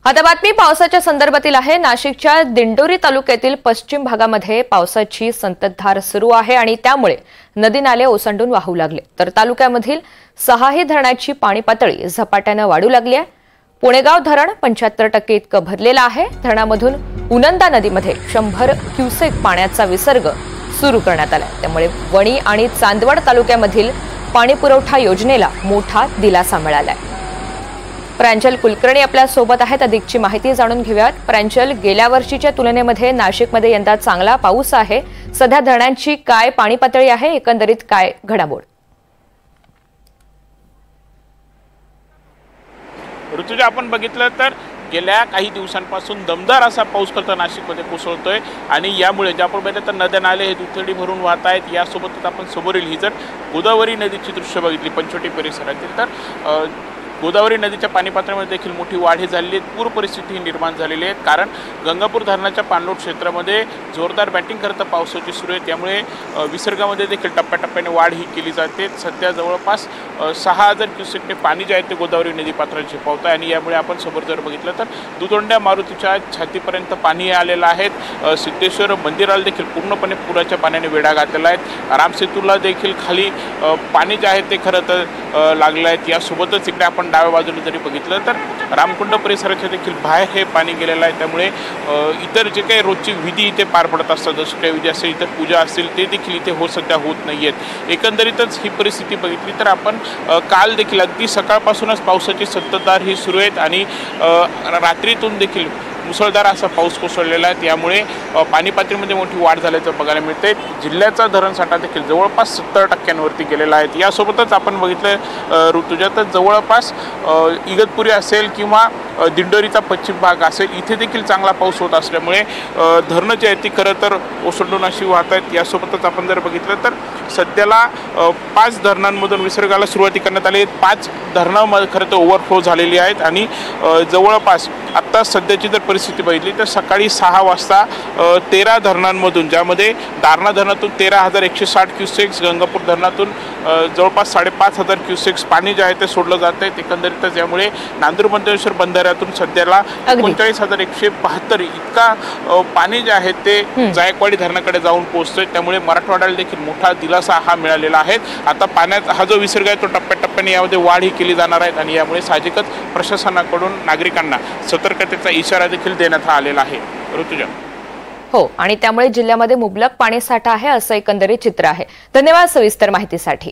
आता बातमी पावसाच्या संदर्भातील आहे। नाशिकच्या दिंडोरी तालुक्यातील पश्चिम भागामध्ये पावसाची संततधार सुरू आहे आणि त्यामुळे नदी नाले ओसंडून वाहू लागले। तर तालुक्यामधील 6ही धरणाची पाणी पातळी झपाट्याने वाढू लागली आहे। पुणेगाव धरण 75% इतकं भरलेलं आहे। धरणामधून उनंदा नदीमध्ये 100 क्युसेक पाण्याचा विसर्ग सुरू करण्यात आला। त्यामुळे वणी आणि चांदवड तालुक्यामधील पाणी पुरवठा योजनेला मोठा दिलासा मिळाला आहे। प्रांजल कुलकर्णी आपल्या सोबत आहेत। अधिकची माहिती जाणून घेऊयात। प्रांजल, गेल्या वर्षीच्या तुलनेमध्ये नाशिकमध्ये यंदा चांगला पाऊस आहे। सध्या धरणांची काय पाणी पातळी आहे, एकंदरीत काय घडामोड? ऋतुजा, आपण बघितलं तर गेल्या काही दिवसांपासून दमदार असा पाऊस करता नाशिकमध्ये कोसळतोय आणि यामुळे ज्या प्रमाणे तर नद्या नाले हे दुथडी भरून वाहत आहेत। यासोबतच आपण समोरील ही जर गोदावरी नदीची दृश्य बघितली पंचवटी परिसरातील, तर गोदावरी नदीच्या पाणी पातळीमध्ये देखील मोठी वाढ झालेली आहे। पूर परिस्थिती निर्माण झालेली आहे, कारण गंगापूर धरणाच्या पाणलोट क्षेत्रामध्ये जोरदार बॅटिंग करता पावसाची सुरू आहे। त्यामुळे विसर्गामध्ये देखील टप्प्याटप्प्याने वाढ ही केली जाते। सध्या जवळपास 6000 क्युसेकने पाणी जे आहे ते गोदावरी नदी पात्रात झेपावत आहे आणि यामुळे आपण समोर जर बघितलं तर दुतोंड्या मारुतीच्या छातीपर्यंत पाणी आलेलं आहे। सिद्धेश्वर मंदिराला देखील पूर्णपणे पुराच्या पाण्याने वेढा घातलेला आहे। रामसेतूला देखील खाली पाणी जे आहे ते खरं तर लागलं आहे। यासोबतच इकडे आपण डाव्या बाजूने जरी बघितलं तर रामकुंड परिसराच्या देखील बाहेर हे पाणी गेलेलं आहे। त्यामुळे इतर जे काही रोजची विधी इथे पार पडत असतात, जसं काही विधी असेल, इतर पूजा असतील, ते देखील इथे सध्या होत नाही आहेत। एकंदरीतच ही परिस्थिती बघितली तर आपण काल देखील अगदी सकाळपासूनच पावसाची संततधार ही सुरू आहेत आणि रात्रीतून देखील मुसळधार असा पाऊस कोसळलेला आहे। त्यामुळे पाणी पातळीमध्ये मोठी वाढ झाल्याचं बघायला मिळते। जिल्ह्याचा धरणसाठा देखील जवळपास 70% गेलेला आहे। यासोबतच आपण बघितलं ऋतुजा, तर जवळपास इगतपुरी असेल किंवा दिंडोरीचा पश्चिम भाग असेल, इथे देखील चांगला पाऊस होत असल्यामुळे धरणं जी आहेत ती खरं तर ओसंडून अशी वाहत आहेत। यासोबतच आपण जर बघितलं तर सध्याला 5 धरणांमधून विसर्गाला सुरुवाती करण्यात आली आहे। 5 धरणं खरं तर ओव्हरफ्लो झालेली आहेत आणि जवळपास आत्ता सध्याची जर परिस्थिती बघितली तर सकाळी 6 वाजता 13 धरणांमधून, ज्यामध्ये दारणा धरणातून 13,160 क्युसेक्स, गंगापूर धरणातून जवळपास 5,500 क्युसेक्स पाणी जे आहे ते सोडलं जात आहे। एकंदरीतच यामुळे नांदूर-मंतेश्वर बंधाऱ्यातून सध्याला 39,172 इतका पाणी जे आहे ते जायकवाडी धरणाकडे जाऊन पोहोचतोय। त्यामुळे मराठवाड्याला देखील मोठा दिलासा हा मिळालेला आहे। आता पाण्यात हा जो विसर्ग आहे तो टप्प्याटप्प्याने यामध्ये वाढ ही केली जाणार आहे आणि यामुळे साहजिकच प्रशासनाकडून नागरिकांना सतर्कतेचा इशारा देखील देण्यात आलेला आहे। ऋतुजा, हो, आणि त्यामुळे जिल्ह्यामध्ये मुबलक पाणीसाठा आहे असं एकंदरीत चित्र आहे। धन्यवाद सविस्तर माहितीसाठी।